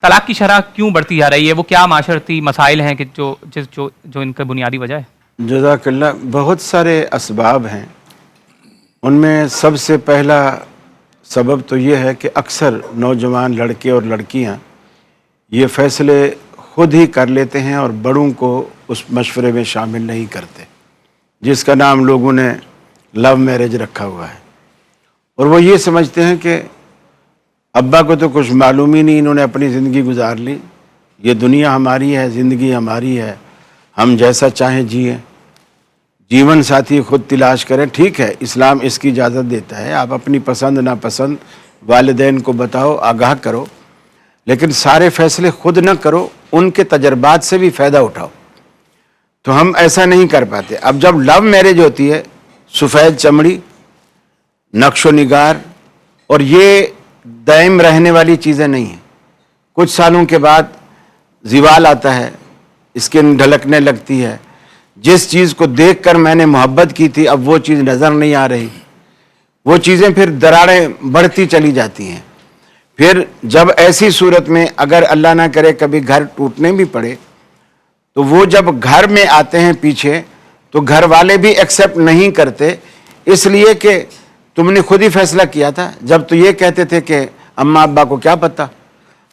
तलाक की शरह क्यों बढ़ती जा रही है? वो क्या माशरती मसाइल हैं कि जो इनका बुनियादी वजह है? जज़ाकल्लाह। बहुत सारे असबाब हैं। उनमें सबसे पहला सबब तो ये है कि अक्सर नौजवान लड़के और लड़कियां ये फ़ैसले खुद ही कर लेते हैं और बड़ों को उस मशवरे में शामिल नहीं करते, जिसका नाम लोगों ने लव मैरिज रखा हुआ है। और वो ये समझते हैं कि अब्बा को तो कुछ मालूम ही नहीं, इन्होंने अपनी ज़िंदगी गुजार ली, ये दुनिया हमारी है, ज़िंदगी हमारी है, हम जैसा चाहें जिए, जीवन साथी खुद तलाश करें। ठीक है, इस्लाम इसकी इजाज़त देता है, आप अपनी पसंद नापसंद वालिदैन को बताओ, आगाह करो, लेकिन सारे फ़ैसले खुद न करो, उनके तजर्बात से भी फ़ायदा उठाओ। तो हम ऐसा नहीं कर पाते। अब जब लव मैरिज होती है, सफ़ेद चमड़ी, नक्शो निगार, और ये दायम रहने वाली चीज़ें नहीं हैं। कुछ सालों के बाद ज़िवाल आता है, स्किन ढलकने लगती है, जिस चीज़ को देखकर मैंने मोहब्बत की थी अब वो चीज़ नज़र नहीं आ रही, वो चीज़ें फिर दरारें बढ़ती चली जाती हैं। फिर जब ऐसी सूरत में अगर अल्लाह ना करे कभी घर टूटने भी पड़े, तो वो जब घर में आते हैं पीछे, तो घर वाले भी एक्सेप्ट नहीं करते, इसलिए कि तुमने खुद ही फैसला किया था। जब तो ये कहते थे कि अम्मा अब्बा को क्या पता,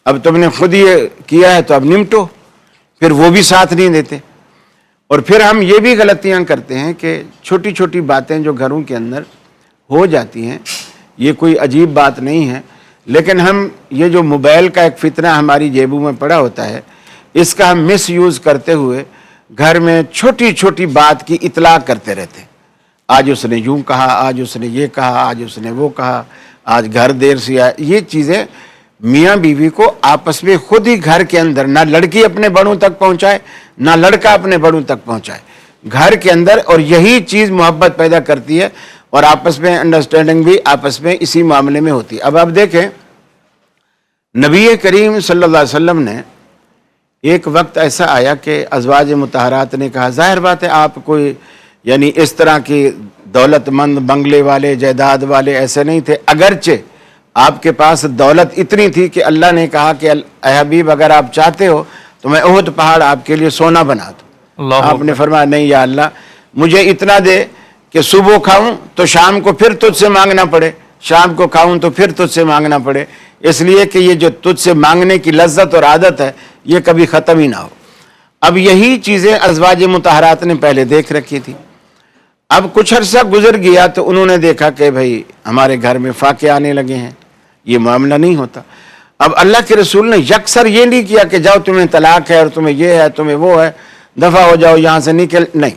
अब तुमने खुद ये किया है तो अब निमटो, फिर वो भी साथ नहीं देते। और फिर हम ये भी गलतियां करते हैं कि छोटी छोटी बातें जो घरों के अंदर हो जाती हैं, ये कोई अजीब बात नहीं है, लेकिन हम ये जो मोबाइल का एक फितना हमारी जेबों में पड़ा होता है, इसका हम मिस यूज़ करते हुए घर में छोटी छोटी बात की इतला करते रहते हैं। आज उसने यूँ कहा, आज उसने ये कहा, आज उसने वो कहा, आज घर देर से आया। ये चीज़ें मियाँ बीवी को आपस में खुद ही घर के अंदर, ना लड़की अपने बड़ों तक पहुँचाए ना लड़का अपने बड़ों तक पहुँचाए, घर के अंदर, और यही चीज़ मोहब्बत पैदा करती है और आपस में अंडरस्टैंडिंग भी आपस में इसी मामले में होती है। अब आप देखें, नबी करीम सल्लल्लाहु अलैहि वसल्लम ने एक वक्त ऐसा आया कि अज़वाज मुतहरात ने कहा, ज़ाहिर बात है आप कोई यानी इस तरह की दौलतमंद बंगले वाले जायदाद वाले ऐसे नहीं थे, अगरचे आपके पास दौलत इतनी थी कि अल्लाह ने कहा कि ऐ हबीब अगर आप चाहते हो तो मैं ओहद पहाड़ आपके लिए सोना बना दूँ। आपने फरमाया नहीं या अल्लाह, मुझे इतना दे कि सुबह खाऊं तो शाम को फिर तुझसे मांगना पड़े, शाम को खाऊं तो फिर तुझसे मांगना पड़े, इसलिए कि ये जो तुझसे मांगने की लज्जत और आदत है ये कभी ख़त्म ही ना हो। अब यही चीज़ें अज़वाज मुतहरात ने पहले देख रखी थी। अब कुछ अर्सा गुजर गया तो उन्होंने देखा कि भाई हमारे घर में फाके आने लगे हैं, ये मामला नहीं होता। अब अल्लाह के रसूल ने यकसर ये नहीं किया कि जाओ तुम्हें तलाक है और तुम्हें ये है तुम्हें वो है, दफ़ा हो जाओ यहाँ से निकल, नहीं।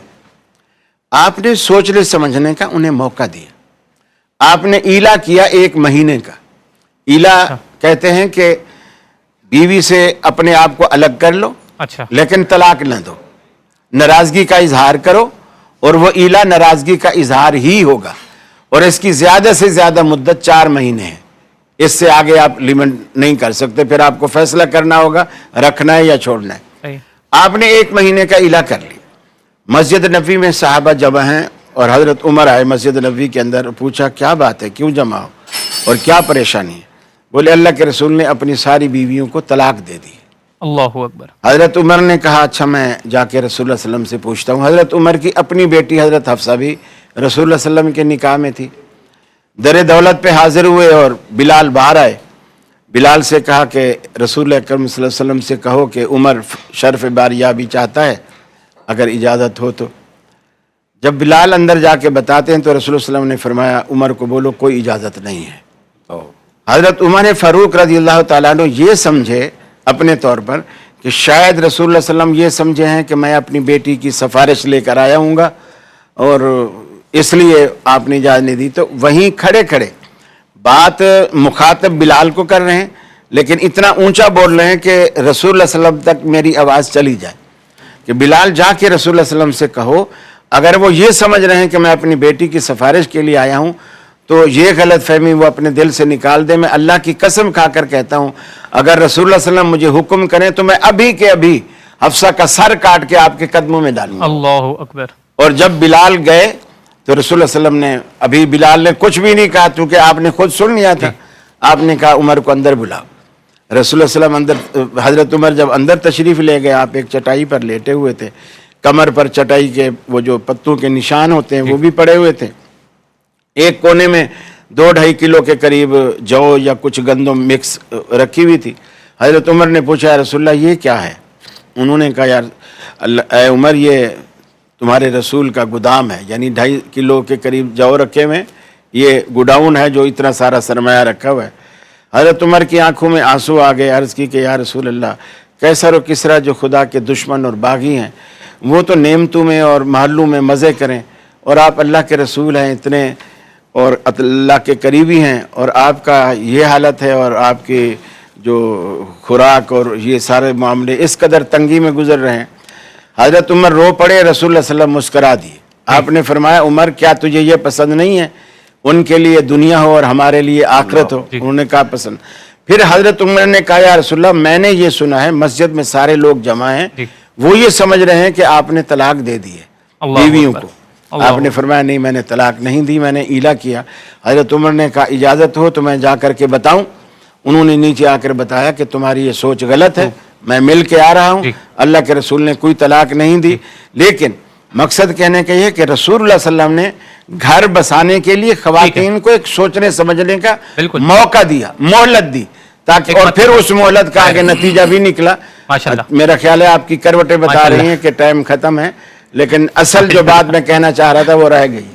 आपने सोचने समझने का उन्हें मौका दिया। आपने ईला किया 1 महीने का। ईला कहते हैं कि बीवी से अपने आप को अलग कर लो, अच्छा, लेकिन लेकिन तलाक न दो, नाराज़गी का इजहार करो, और वो ईला नाराज़गी का इजहार ही होगा, और इसकी ज़्यादा से ज़्यादा मुद्दत 4 महीने है, इससे आगे आप लिमिट नहीं कर सकते। फिर आपको फैसला करना होगा रखना है या छोड़ना है। सही। आपने 1 महीने का ईला कर लिया। मस्जिद नबी में साहबा जमा हैं और हज़रत उमर आए मस्जिद नबी के अंदर, पूछा क्या बात है, क्यों जमा हो और क्या परेशानी है? बोले अल्लाह के रसूल ने अपनी सारी बीवियों को तलाक दे दी। अल्लाहु अकबर। हज़रत उमर ने कहा अच्छा मैं जाके रसूलुल्लाह सल्लल्लाहु अलैहि वसल्लम से पूछता हूँ। हज़रत उमर की अपनी बेटी हज़रत हफ्सा भी रसूलुल्लाह सल्लल्लाहु अलैहि वसल्लम के निकाह में थी। दर दौलत पे हाजिर हुए और बिलाल बाहर आए। बिलाल से कहा कि रसूल अकरम सल्लल्लाहु अलैहि वसल्लम से कहो कि उमर शर्फ बारियाबी चाहता है, अगर इजाज़त हो तो। जब बिलाल अंदर जाके बताते हैं तो रसूल सल्लल्लाहु अलैहि वसल्लम ने फरमाया उमर को बोलो कोई इजाज़त नहीं है। हज़रत उमर फ़ारूक रज़ियल्लाहु ताला अन्हु ये समझे अपने तौर पर कि शायद रसूल सल्लल्लाहु अलैहि वसल्लम ये समझे हैं कि मैं अपनी बेटी की सिफारिश लेकर आया हूँगा और इसलिए आपने इजाज़त नहीं दी। तो वहीं खड़े खड़े बात मुखातब बिलाल को कर रहे हैं, लेकिन इतना ऊंचा बोल रहे हैं कि रसूल सल्लल्लाहु अलैहि वसल्लम तक मेरी आवाज़ चली जाए कि बिलाल जाके रसूल सल्लल्लाहु अलैहि वसल्लम से कहो। अगर वो ये समझ रहे हैं कि मैं अपनी बेटी की सिफारिश के लिए आया हूँ तो ये गलत फहमी वो अपने दिल से निकाल दे। मैं अल्लाह की कसम खाकर कहता हूँ अगर रसूल सल्लल्लाहु अलैहि वसल्लम मुझे हुक्म करें तो मैं अभी के अभी हफ्सा का सर काट के आपके कदमों में डालूंगा। अल्लाहु अकबर। और जब बिलाल गए तो रसूल सल्लल्लाहु अलैहि वसल्लम ने, अभी बिलाल ने कुछ भी नहीं कहा क्योंकि आपने खुद सुन लिया था, आपने कहा उमर को अंदर बुलाओ। रसूल सल्लम अंदर, हज़रत उमर जब अंदर तशरीफ़ ले गए, आप एक चटाई पर लेटे हुए थे, कमर पर चटाई के वो जो पत्तों के निशान होते हैं वो भी पड़े हुए थे। एक कोने में 2-2.5 किलो के करीब जौ या कुछ गंदम मिक्स रखी हुई थी। हज़रत उमर ने पूछा, रसूलल्लाह ये क्या है? उन्होंने कहा, यार ऐ उमर, ये तुम्हारे रसूल का गोदाम है, यानी 2.5 किलो के करीब जौ रखे हुए, ये गोडाउन है जो इतना सारा सरमाया रखा हुआ है। हज़रत उमर की आंखों में आंसू आ गए, अर्ज़ की कि या रसूल अल्लाह, कैसर और किसरा जो खुदा के दुश्मन और बागी हैं, वो तो नेमतों में और महलों में मज़े करें, और आप अल्लाह के रसूल हैं इतने, और अल्लाह के करीबी हैं, और आपका ये हालत है, और आपकी जो खुराक और ये सारे मामले इस कदर तंगी में गुजर रहे हैं। हज़रत उमर रो पड़े, रसूल सल्लल्लाहु अलैहि वसल्लम मुस्करा दिए। आपने फरमाया, उमर क्या तुझे ये पसंद नहीं है, उनके लिए दुनिया हो और हमारे लिए आखिरत हो? उन्होंने कहा पसंद। फिर हज़रत उमर ने कहा, या रसूलल्लाह, मैंने ये सुना है मस्जिद में सारे लोग जमा हैं, वो ये समझ रहे हैं कि आपने तलाक दे दी है बीवियों को। आपने फरमाया, नहीं, मैंने तलाक नहीं दी, मैंने ईला किया। हज़रत उमर ने कहा, इजाज़त हो तो मैं जा करके बताऊं? उन्होंने नीचे आकर बताया कि तुम्हारी ये सोच गलत है, मैं मिल के आ रहा हूँ, अल्लाह के रसूल ने कोई तलाक नहीं दी। लेकिन मकसद कहने का ये कि रसूलुल्लाह सल्लल्लाहु अलैहि वसल्लम ने घर बसाने के लिए ख़वातीन को एक सोचने समझने का मौका दिया, मोहलत दी, ताकि, और फिर उस मोहलत का आगे नतीजा भी निकला। मेरा ख्याल है आपकी करवटें बता रही हैं कि टाइम ख़त्म है, लेकिन असल जो बात मैं कहना चाह रहा था वो रह गई है।